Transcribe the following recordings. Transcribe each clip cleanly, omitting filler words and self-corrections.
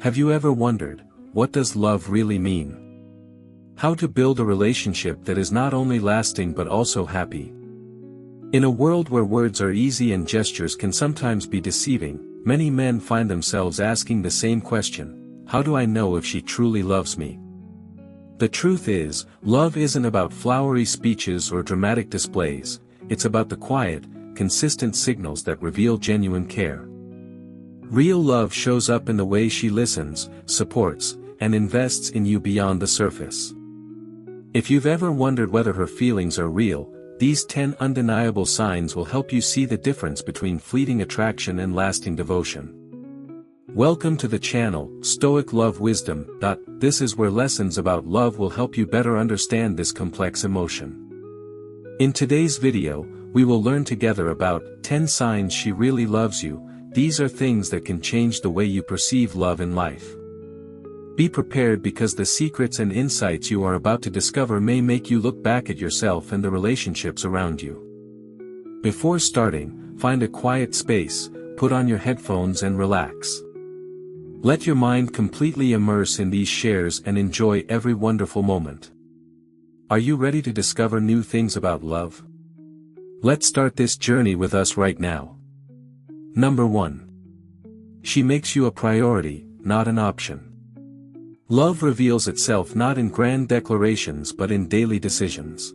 Have you ever wondered, what does love really mean? How to build a relationship that is not only lasting but also happy? In a world where words are easy and gestures can sometimes be deceiving, many men find themselves asking the same question: how do I know if she truly loves me? The truth is, love isn't about flowery speeches or dramatic displays, it's about the quiet, consistent signals that reveal genuine care. Real love shows up in the way she listens, supports, and invests in you beyond the surface. If you've ever wondered whether her feelings are real, these 10 undeniable signs will help you see the difference between fleeting attraction and lasting devotion. Welcome to the channel, Stoic Love Wisdom. This is where lessons about love will help you better understand this complex emotion. In today's video, we will learn together about 10 signs she really loves you. These are things that can change the way you perceive love in life. Be prepared because the secrets and insights you are about to discover may make you look back at yourself and the relationships around you. Before starting, find a quiet space, put on your headphones and relax. Let your mind completely immerse in these shares and enjoy every wonderful moment. Are you ready to discover new things about love? Let's start this journey with us right now. Number 1. She makes you a priority, not an option. Love reveals itself not in grand declarations but in daily decisions.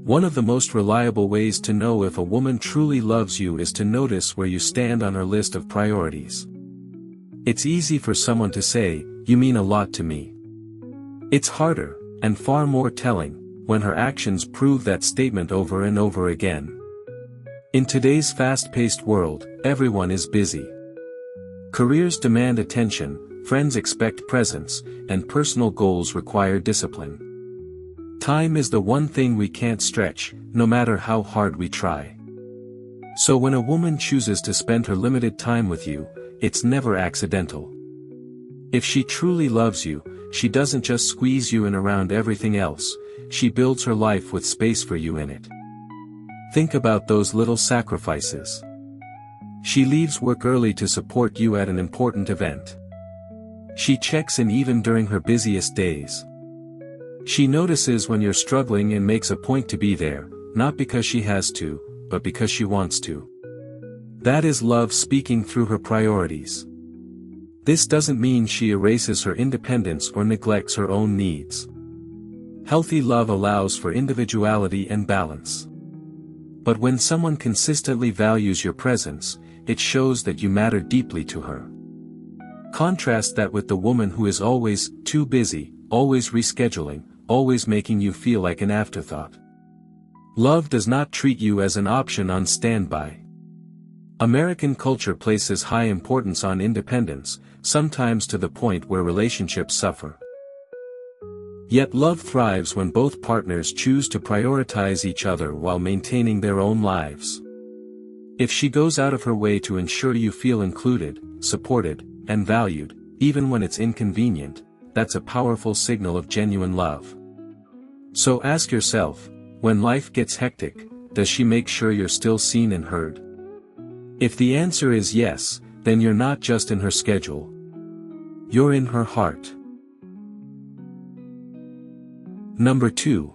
One of the most reliable ways to know if a woman truly loves you is to notice where you stand on her list of priorities. It's easy for someone to say, "You mean a lot to me." It's harder, and far more telling, when her actions prove that statement over and over again. In today's fast-paced world, everyone is busy. Careers demand attention, friends expect presence, and personal goals require discipline. Time is the one thing we can't stretch, no matter how hard we try. So when a woman chooses to spend her limited time with you, it's never accidental. If she truly loves you, she doesn't just squeeze you in around everything else, she builds her life with space for you in it. Think about those little sacrifices. She leaves work early to support you at an important event. She checks in even during her busiest days. She notices when you're struggling and makes a point to be there, not because she has to, but because she wants to. That is love speaking through her priorities. This doesn't mean she erases her independence or neglects her own needs. Healthy love allows for individuality and balance. But when someone consistently values your presence, it shows that you matter deeply to her. Contrast that with the woman who is always too busy, always rescheduling, always making you feel like an afterthought. Love does not treat you as an option on standby. American culture places high importance on independence, sometimes to the point where relationships suffer. Yet love thrives when both partners choose to prioritize each other while maintaining their own lives. If she goes out of her way to ensure you feel included, supported, and valued, even when it's inconvenient, that's a powerful signal of genuine love. So ask yourself, when life gets hectic, does she make sure you're still seen and heard? If the answer is yes, then you're not just in her schedule. You're in her heart. Number 2.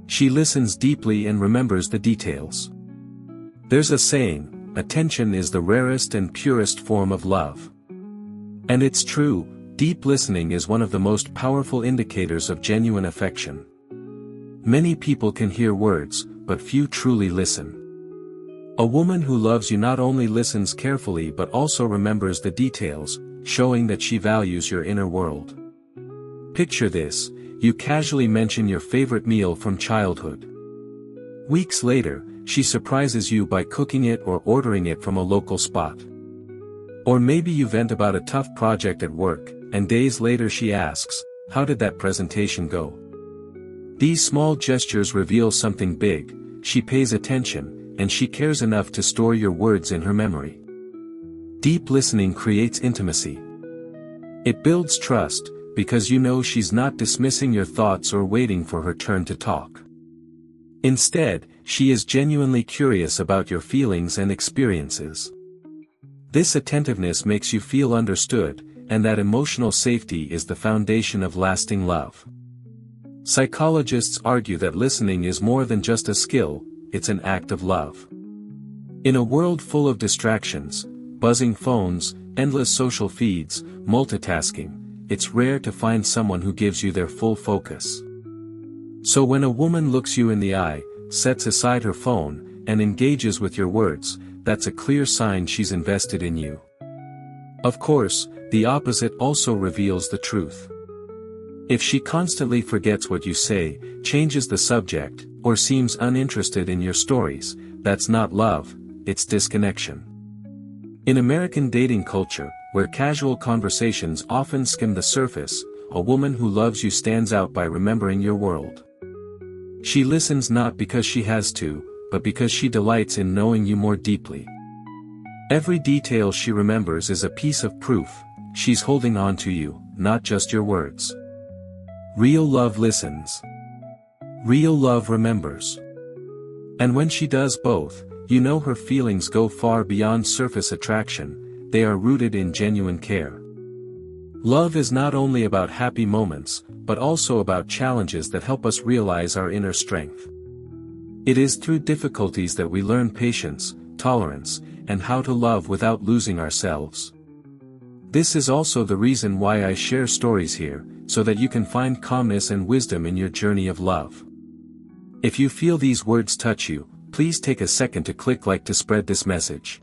She listens deeply and remembers the details. There's a saying, attention is the rarest and purest form of love. And it's true, deep listening is one of the most powerful indicators of genuine affection. Many people can hear words, but few truly listen. A woman who loves you not only listens carefully but also remembers the details, showing that she values your inner world. Picture this, you casually mention your favorite meal from childhood. Weeks later, she surprises you by cooking it or ordering it from a local spot. Or maybe you vent about a tough project at work, and days later she asks, "How did that presentation go?" These small gestures reveal something big. She pays attention, and she cares enough to store your words in her memory. Deep listening creates intimacy. It builds trust, because you know she's not dismissing your thoughts or waiting for her turn to talk. Instead, she is genuinely curious about your feelings and experiences. This attentiveness makes you feel understood, and that emotional safety is the foundation of lasting love. Psychologists argue that listening is more than just a skill, it's an act of love. In a world full of distractions, buzzing phones, endless social feeds, multitasking, it's rare to find someone who gives you their full focus. So when a woman looks you in the eye, sets aside her phone, and engages with your words, that's a clear sign she's invested in you. Of course, the opposite also reveals the truth. If she constantly forgets what you say, changes the subject, or seems uninterested in your stories, that's not love, it's disconnection. In American dating culture, where casual conversations often skim the surface, a woman who loves you stands out by remembering your world. She listens not because she has to, but because she delights in knowing you more deeply. Every detail she remembers is a piece of proof, she's holding on to you, not just your words. Real love listens. Real love remembers. And when she does both, you know her feelings go far beyond surface attraction, they are rooted in genuine care. Love is not only about happy moments, but also about challenges that help us realize our inner strength. It is through difficulties that we learn patience, tolerance, and how to love without losing ourselves. This is also the reason why I share stories here, so that you can find calmness and wisdom in your journey of love. If you feel these words touch you, please take a second to click like to spread this message.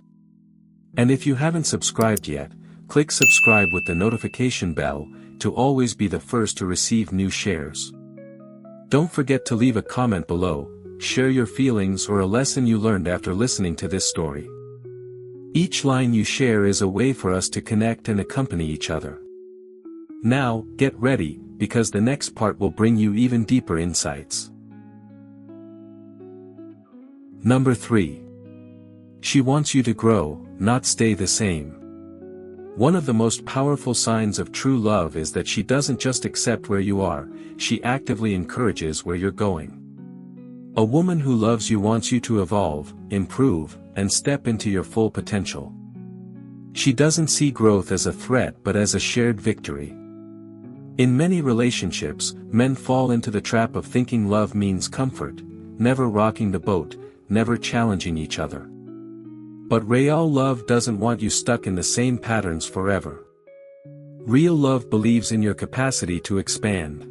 And if you haven't subscribed yet, click subscribe with the notification bell, to always be the first to receive new shares. Don't forget to leave a comment below, share your feelings or a lesson you learned after listening to this story. Each line you share is a way for us to connect and accompany each other. Now, get ready, because the next part will bring you even deeper insights. Number 3. She wants you to grow, not stay the same. One of the most powerful signs of true love is that she doesn't just accept where you are, she actively encourages where you're going. A woman who loves you wants you to evolve, improve, and step into your full potential. She doesn't see growth as a threat but as a shared victory. In many relationships, men fall into the trap of thinking love means comfort, never rocking the boat, never challenging each other. But real love doesn't want you stuck in the same patterns forever. Real love believes in your capacity to expand.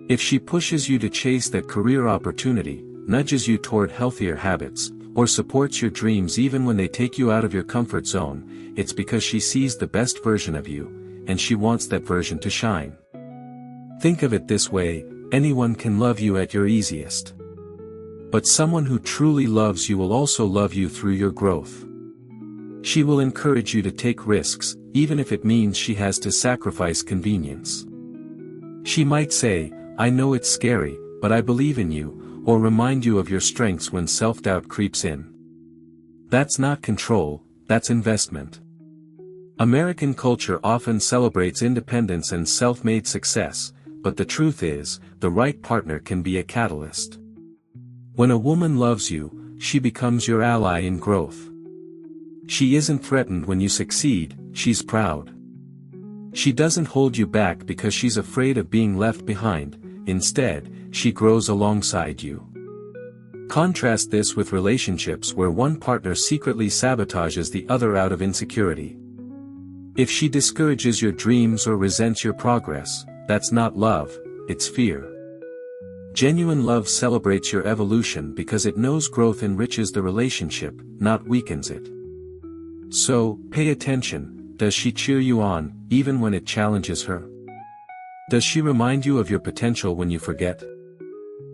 If she pushes you to chase that career opportunity, nudges you toward healthier habits, or supports your dreams even when they take you out of your comfort zone, it's because she sees the best version of you, and she wants that version to shine. Think of it this way, anyone can love you at your easiest. But someone who truly loves you will also love you through your growth. She will encourage you to take risks, even if it means she has to sacrifice convenience. She might say, "I know it's scary, but I believe in you," or remind you of your strengths when self-doubt creeps in. That's not control, that's investment. American culture often celebrates independence and self-made success, but the truth is, the right partner can be a catalyst. When a woman loves you, she becomes your ally in growth. She isn't threatened when you succeed, she's proud. She doesn't hold you back because she's afraid of being left behind, instead, she grows alongside you. Contrast this with relationships where one partner secretly sabotages the other out of insecurity. If she discourages your dreams or resents your progress, that's not love, it's fear. Genuine love celebrates your evolution because it knows growth enriches the relationship, not weakens it. So, pay attention, does she cheer you on, even when it challenges her? Does she remind you of your potential when you forget?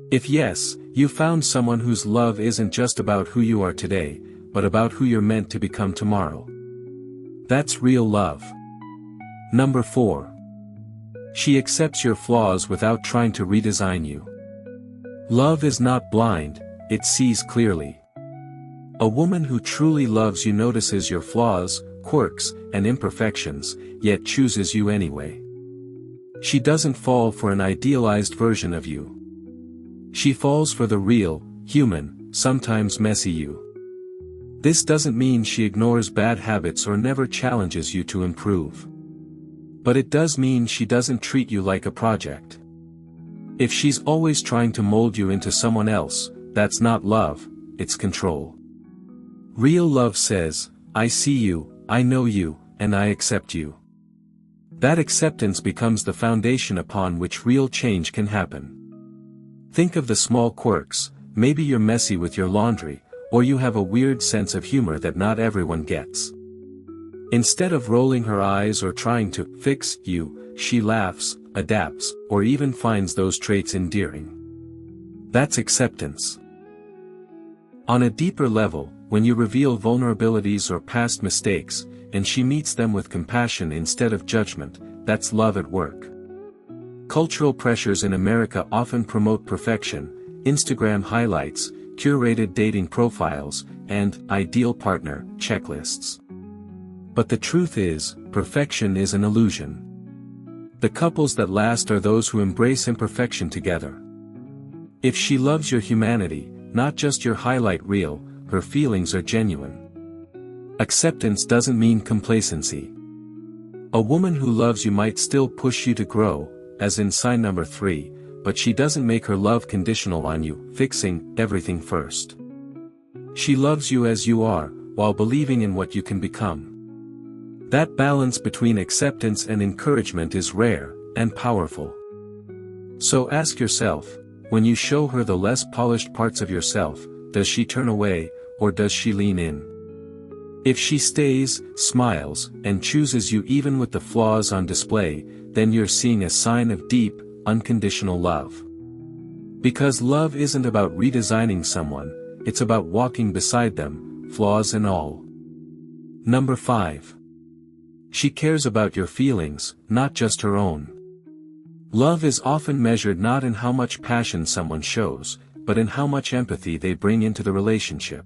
If yes, you found someone whose love isn't just about who you are today, but about who you're meant to become tomorrow. That's real love. Number 4. She accepts your flaws without trying to redesign you. Love is not blind, it sees clearly. A woman who truly loves you notices your flaws, quirks, and imperfections, yet chooses you anyway. She doesn't fall for an idealized version of you. She falls for the real, human, sometimes messy you. This doesn't mean she ignores bad habits or never challenges you to improve. But it does mean she doesn't treat you like a project. If she's always trying to mold you into someone else, that's not love, it's control. Real love says, I see you, I know you, and I accept you. That acceptance becomes the foundation upon which real change can happen. Think of the small quirks. Maybe you're messy with your laundry, or you have a weird sense of humor that not everyone gets. Instead of rolling her eyes or trying to fix you, she laughs, adapts, or even finds those traits endearing. That's acceptance. On a deeper level, when you reveal vulnerabilities or past mistakes, and she meets them with compassion instead of judgment, that's love at work. Cultural pressures in America often promote perfection, Instagram highlights, curated dating profiles, and ideal partner checklists. But the truth is, perfection is an illusion. The couples that last are those who embrace imperfection together. If she loves your humanity, not just your highlight reel, her feelings are genuine. Acceptance doesn't mean complacency. A woman who loves you might still push you to grow, as in sign number 3, but she doesn't make her love conditional on you fixing everything first. She loves you as you are, while believing in what you can become. That balance between acceptance and encouragement is rare and powerful. So ask yourself, when you show her the less polished parts of yourself, does she turn away, or does she lean in? If she stays, smiles, and chooses you even with the flaws on display, then you're seeing a sign of deep, unconditional love. Because love isn't about redesigning someone, it's about walking beside them, flaws and all. Number 5. She cares about your feelings, not just her own. Love is often measured not in how much passion someone shows, but in how much empathy they bring into the relationship.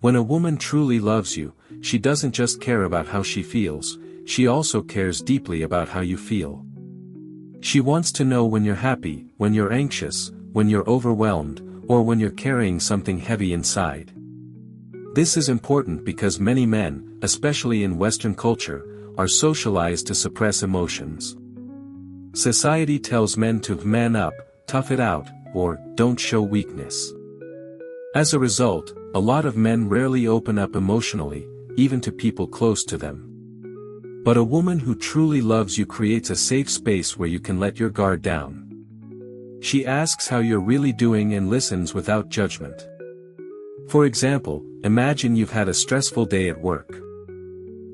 When a woman truly loves you, she doesn't just care about how she feels, she also cares deeply about how you feel. She wants to know when you're happy, when you're anxious, when you're overwhelmed, or when you're carrying something heavy inside. This is important because many men, especially in Western culture, are socialized to suppress emotions. Society tells men to man up, tough it out, or don't show weakness. As a result, a lot of men rarely open up emotionally, even to people close to them. But a woman who truly loves you creates a safe space where you can let your guard down. She asks how you're really doing and listens without judgment. For example, imagine you've had a stressful day at work.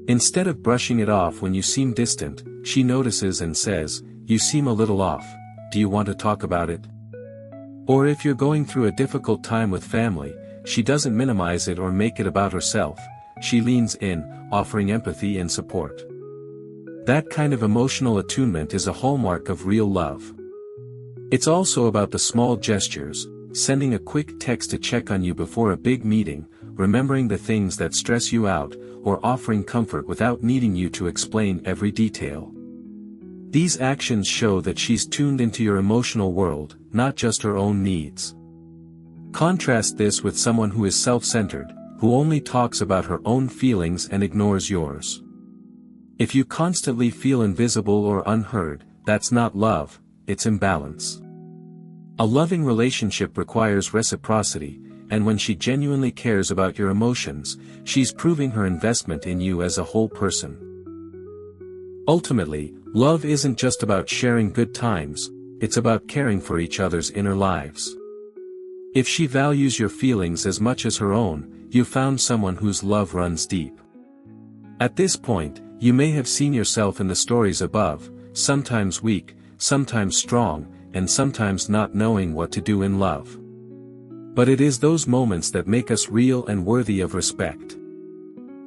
Instead of brushing it off when you seem distant, she notices and says, "You seem a little off, do you want to talk about it?" Or if you're going through a difficult time with family, she doesn't minimize it or make it about herself, she leans in, offering empathy and support. That kind of emotional attunement is a hallmark of real love. It's also about the small gestures, sending a quick text to check on you before a big meeting, remembering the things that stress you out, or offering comfort without needing you to explain every detail. These actions show that she's tuned into your emotional world, not just her own needs. Contrast this with someone who is self-centered, who only talks about her own feelings and ignores yours. If you constantly feel invisible or unheard, that's not love, it's imbalance. A loving relationship requires reciprocity, and when she genuinely cares about your emotions, she's proving her investment in you as a whole person. Ultimately, love isn't just about sharing good times, it's about caring for each other's inner lives. If she values your feelings as much as her own, you've found someone whose love runs deep. At this point, you may have seen yourself in the stories above, sometimes weak, sometimes strong, and sometimes not knowing what to do in love. But it is those moments that make us real and worthy of respect.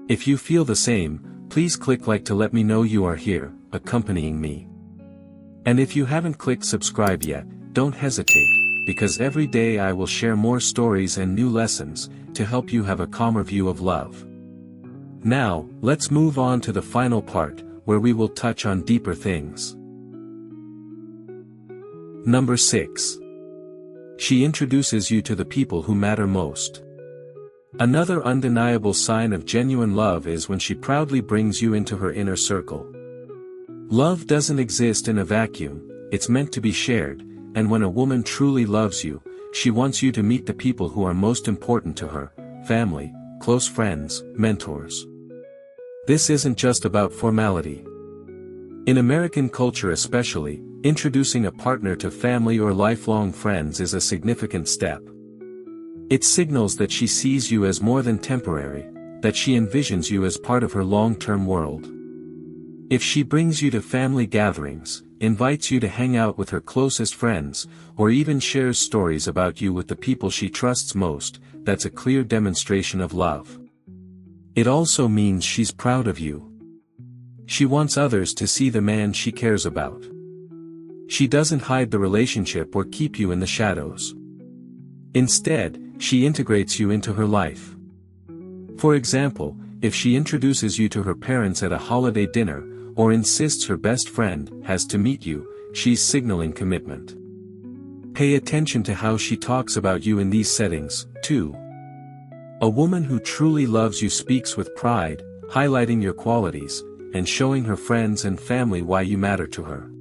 If you feel the same, please click like to let me know you are here, accompanying me. And if you haven't clicked subscribe yet, don't hesitate, because every day I will share more stories and new lessons, to help you have a calmer view of love. Now, let's move on to the final part, where we will touch on deeper things. Number 6. She introduces you to the people who matter most. Another undeniable sign of genuine love is when she proudly brings you into her inner circle. Love doesn't exist in a vacuum, it's meant to be shared, and when a woman truly loves you, she wants you to meet the people who are most important to her: family, close friends, mentors. This isn't just about formality. In American culture especially, introducing a partner to family or lifelong friends is a significant step. It signals that she sees you as more than temporary, that she envisions you as part of her long-term world. If she brings you to family gatherings, invites you to hang out with her closest friends, or even shares stories about you with the people she trusts most, that's a clear demonstration of love. It also means she's proud of you. She wants others to see the man she cares about. She doesn't hide the relationship or keep you in the shadows. Instead, she integrates you into her life. For example, if she introduces you to her parents at a holiday dinner, or insists her best friend has to meet you, she's signaling commitment. Pay attention to how she talks about you in these settings, too. A woman who truly loves you speaks with pride, highlighting your qualities, and showing her friends and family why you matter to her.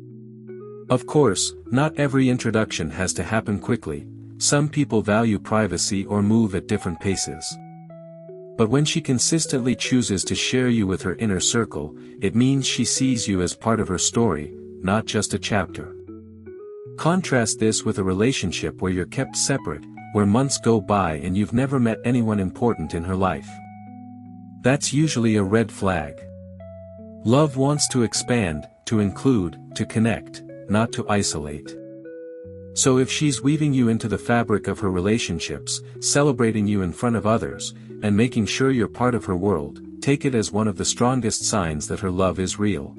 Of course, not every introduction has to happen quickly. Some people value privacy or move at different paces. But when she consistently chooses to share you with her inner circle, it means she sees you as part of her story, not just a chapter. Contrast this with a relationship where you're kept separate, where months go by and you've never met anyone important in her life. That's usually a red flag. Love wants to expand, to include, to connect, not to isolate. So if she's weaving you into the fabric of her relationships, celebrating you in front of others, and making sure you're part of her world, take it as one of the strongest signs that her love is real.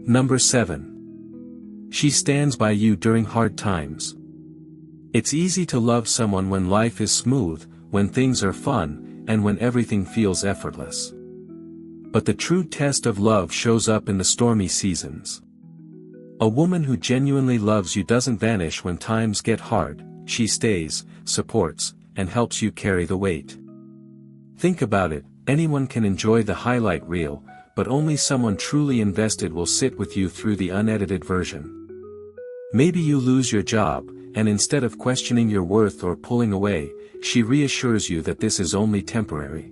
Number 7. She stands by you during hard times. It's easy to love someone when life is smooth, when things are fun, and when everything feels effortless. But the true test of love shows up in the stormy seasons. A woman who genuinely loves you doesn't vanish when times get hard. She stays, supports, and helps you carry the weight. Think about it, anyone can enjoy the highlight reel, but only someone truly invested will sit with you through the unedited version. Maybe you lose your job, and instead of questioning your worth or pulling away, she reassures you that this is only temporary.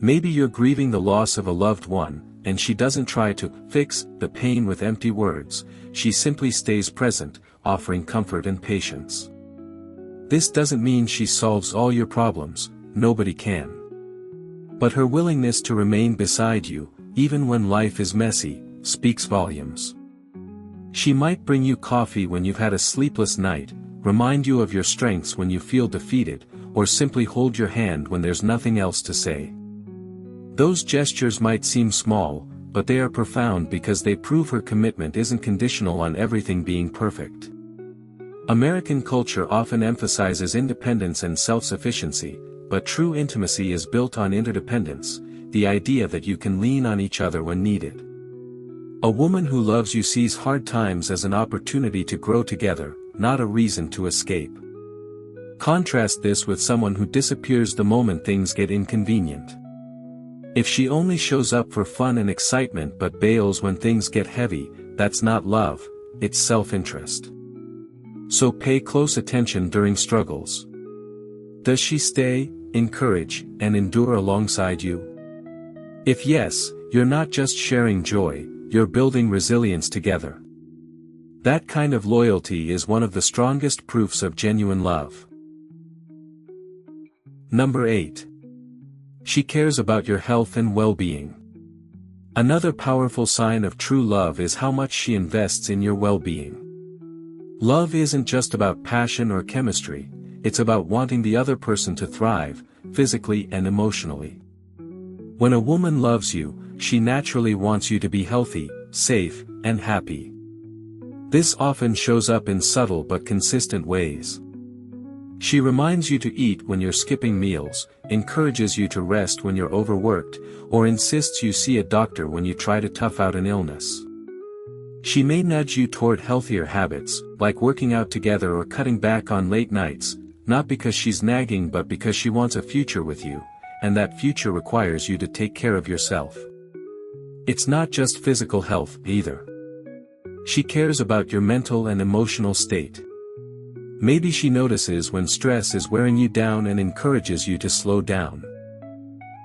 Maybe you're grieving the loss of a loved one, and she doesn't try to fix the pain with empty words. She simply stays present, offering comfort and patience. This doesn't mean she solves all your problems, nobody can. But her willingness to remain beside you, even when life is messy, speaks volumes. She might bring you coffee when you've had a sleepless night, remind you of your strengths when you feel defeated, or simply hold your hand when there's nothing else to say. Those gestures might seem small, but they are profound because they prove her commitment isn't conditional on everything being perfect. American culture often emphasizes independence and self-sufficiency, but true intimacy is built on interdependence, the idea that you can lean on each other when needed. A woman who loves you sees hard times as an opportunity to grow together, not a reason to escape. Contrast this with someone who disappears the moment things get inconvenient. If she only shows up for fun and excitement but bails when things get heavy, that's not love, it's self-interest. So pay close attention during struggles. Does she stay, encourage, and endure alongside you? If yes, you're not just sharing joy, you're building resilience together. That kind of loyalty is one of the strongest proofs of genuine love. Number 8. She cares about your health and well-being. Another powerful sign of true love is how much she invests in your well-being. Love isn't just about passion or chemistry, it's about wanting the other person to thrive, physically and emotionally. When a woman loves you, she naturally wants you to be healthy, safe, and happy. This often shows up in subtle but consistent ways. She reminds you to eat when you're skipping meals, encourages you to rest when you're overworked, or insists you see a doctor when you try to tough out an illness. She may nudge you toward healthier habits, like working out together or cutting back on late nights, not because she's nagging but because she wants a future with you, and that future requires you to take care of yourself. It's not just physical health, either. She cares about your mental and emotional state. Maybe she notices when stress is wearing you down and encourages you to slow down.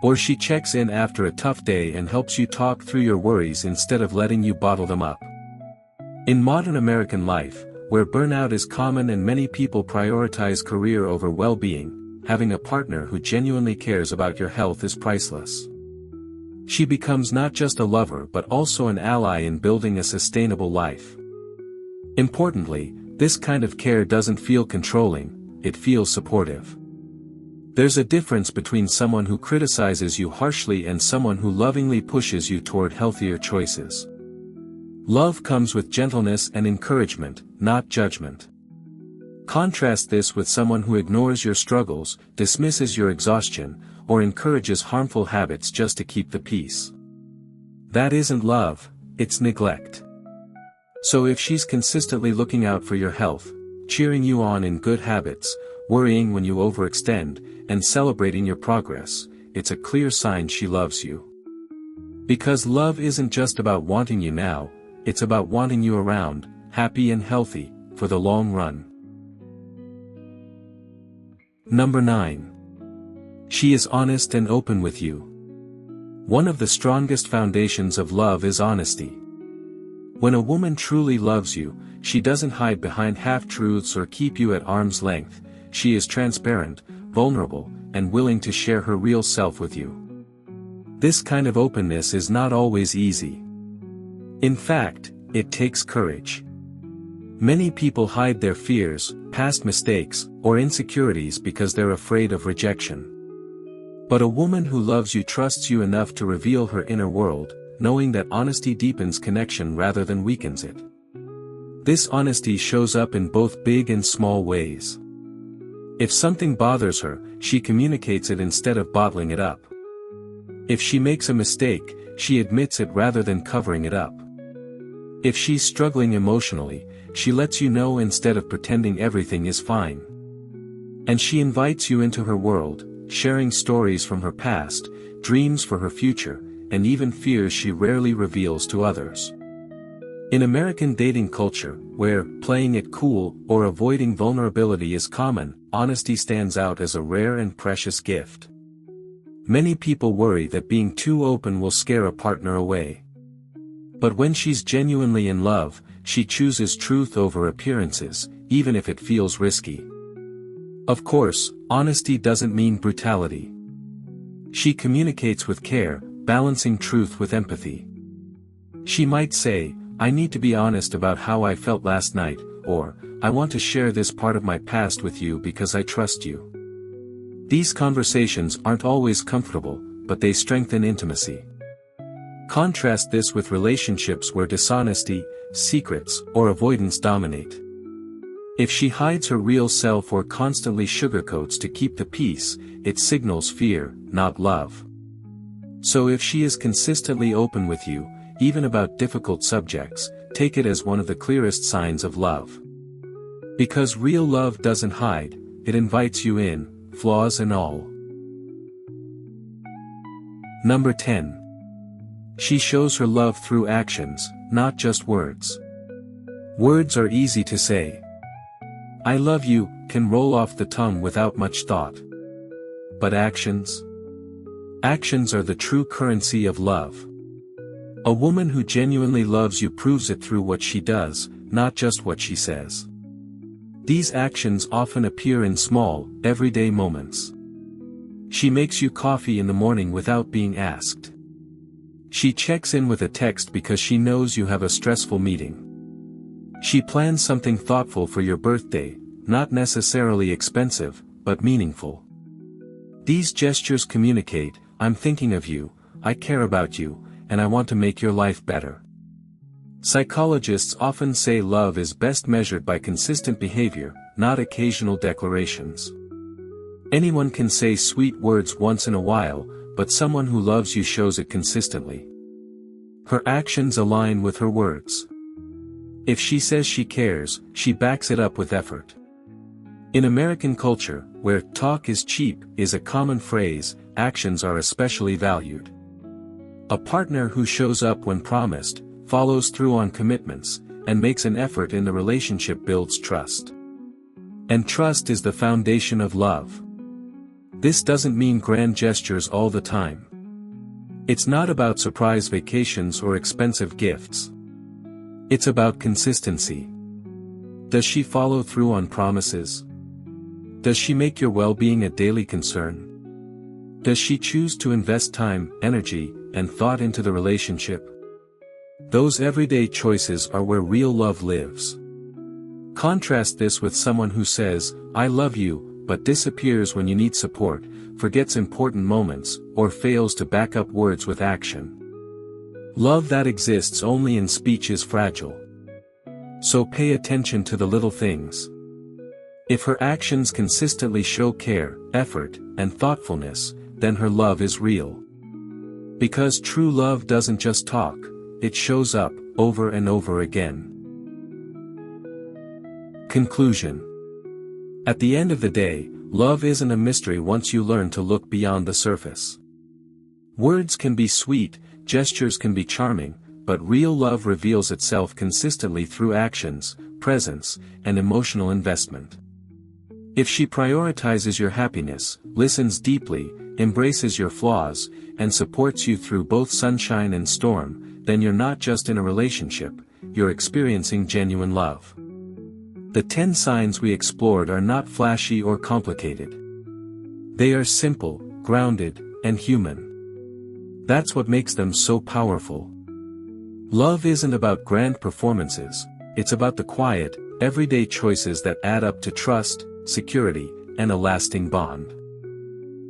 Or she checks in after a tough day and helps you talk through your worries instead of letting you bottle them up. In modern American life, where burnout is common and many people prioritize career over well-being, having a partner who genuinely cares about your health is priceless. She becomes not just a lover but also an ally in building a sustainable life. Importantly, this kind of care doesn't feel controlling, it feels supportive. There's a difference between someone who criticizes you harshly and someone who lovingly pushes you toward healthier choices. Love comes with gentleness and encouragement, not judgment. Contrast this with someone who ignores your struggles, dismisses your exhaustion, or encourages harmful habits just to keep the peace. That isn't love, it's neglect. So if she's consistently looking out for your health, cheering you on in good habits, worrying when you overextend, and celebrating your progress, it's a clear sign she loves you. Because love isn't just about wanting you now, it's about wanting you around, happy and healthy, for the long run. Number 9. She is honest and open with you. One of the strongest foundations of love is honesty. When a woman truly loves you, she doesn't hide behind half-truths or keep you at arm's length. She is transparent, vulnerable, and willing to share her real self with you. This kind of openness is not always easy. In fact, it takes courage. Many people hide their fears, past mistakes, or insecurities because they're afraid of rejection. But a woman who loves you trusts you enough to reveal her inner world, knowing that honesty deepens connection rather than weakens it. This honesty shows up in both big and small ways. If something bothers her, she communicates it instead of bottling it up. If she makes a mistake, she admits it rather than covering it up. If she's struggling emotionally, she lets you know instead of pretending everything is fine. And she invites you into her world, sharing stories from her past, dreams for her future, and even fears she rarely reveals to others. In American dating culture, where playing it cool or avoiding vulnerability is common, honesty stands out as a rare and precious gift. Many people worry that being too open will scare a partner away. But when she's genuinely in love, she chooses truth over appearances, even if it feels risky. Of course, honesty doesn't mean brutality. She communicates with care, balancing truth with empathy. She might say, "I need to be honest about how I felt last night," or, "I want to share this part of my past with you because I trust you." These conversations aren't always comfortable, but they strengthen intimacy. Contrast this with relationships where dishonesty, secrets, or avoidance dominate. If she hides her real self or constantly sugarcoats to keep the peace, it signals fear, not love. So if she is consistently open with you, even about difficult subjects, take it as one of the clearest signs of love. Because real love doesn't hide, it invites you in, flaws and all. Number 10. She shows her love through actions, not just words. Words are easy to say. "I love you" can roll off the tongue without much thought. But actions? Actions are the true currency of love. A woman who genuinely loves you proves it through what she does, not just what she says. These actions often appear in small, everyday moments. She makes you coffee in the morning without being asked. She checks in with a text because she knows you have a stressful meeting. She plans something thoughtful for your birthday, not necessarily expensive, but meaningful. These gestures communicate, "I'm thinking of you, I care about you, and I want to make your life better." Psychologists often say love is best measured by consistent behavior, not occasional declarations. Anyone can say sweet words once in a while, but someone who loves you shows it consistently. Her actions align with her words. If she says she cares, she backs it up with effort. In American culture, where "talk is cheap" is a common phrase, actions are especially valued. A partner who shows up when promised, follows through on commitments, and makes an effort in the relationship builds trust. And trust is the foundation of love. This doesn't mean grand gestures all the time. It's not about surprise vacations or expensive gifts. It's about consistency. Does she follow through on promises? Does she make your well-being a daily concern? Does she choose to invest time, energy, and thought into the relationship? Those everyday choices are where real love lives. Contrast this with someone who says, "I love you," but disappears when you need support, forgets important moments, or fails to back up words with action. Love that exists only in speech is fragile. So pay attention to the little things. If her actions consistently show care, effort, and thoughtfulness, then her love is real. Because true love doesn't just talk, it shows up, over and over again. Conclusion. At the end of the day, love isn't a mystery once you learn to look beyond the surface. Words can be sweet, gestures can be charming, but real love reveals itself consistently through actions, presence, and emotional investment. If she prioritizes your happiness, listens deeply, embraces your flaws, and supports you through both sunshine and storm, then you're not just in a relationship, you're experiencing genuine love. The 10 signs we explored are not flashy or complicated. They are simple, grounded, and human. That's what makes them so powerful. Love isn't about grand performances, it's about the quiet, everyday choices that add up to trust, security, and a lasting bond.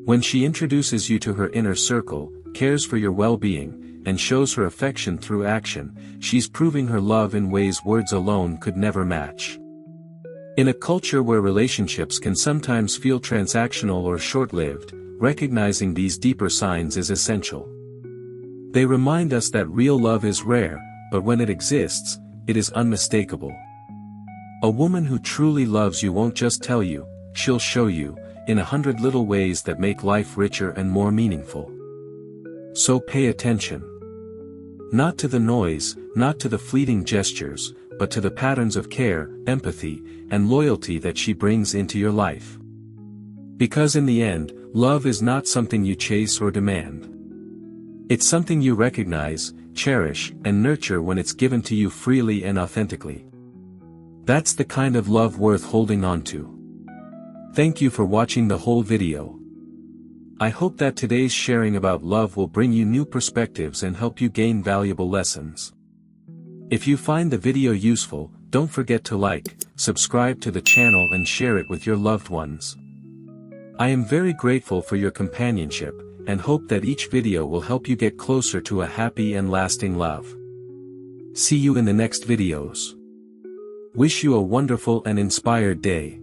When she introduces you to her inner circle, cares for your well-being, and shows her affection through action, she's proving her love in ways words alone could never match. In a culture where relationships can sometimes feel transactional or short-lived, recognizing these deeper signs is essential. They remind us that real love is rare, but when it exists, it is unmistakable. A woman who truly loves you won't just tell you, she'll show you, in 100 little ways that make life richer and more meaningful. So pay attention. Not to the noise, not to the fleeting gestures, but to the patterns of care, empathy, and loyalty that she brings into your life. Because in the end, love is not something you chase or demand. It's something you recognize, cherish, and nurture when it's given to you freely and authentically. That's the kind of love worth holding on to. Thank you for watching the whole video. I hope that today's sharing about love will bring you new perspectives and help you gain valuable lessons. If you find the video useful, don't forget to like, subscribe to the channel and share it with your loved ones. I am very grateful for your companionship, and hope that each video will help you get closer to a happy and lasting love. See you in the next videos. Wish you a wonderful and inspired day.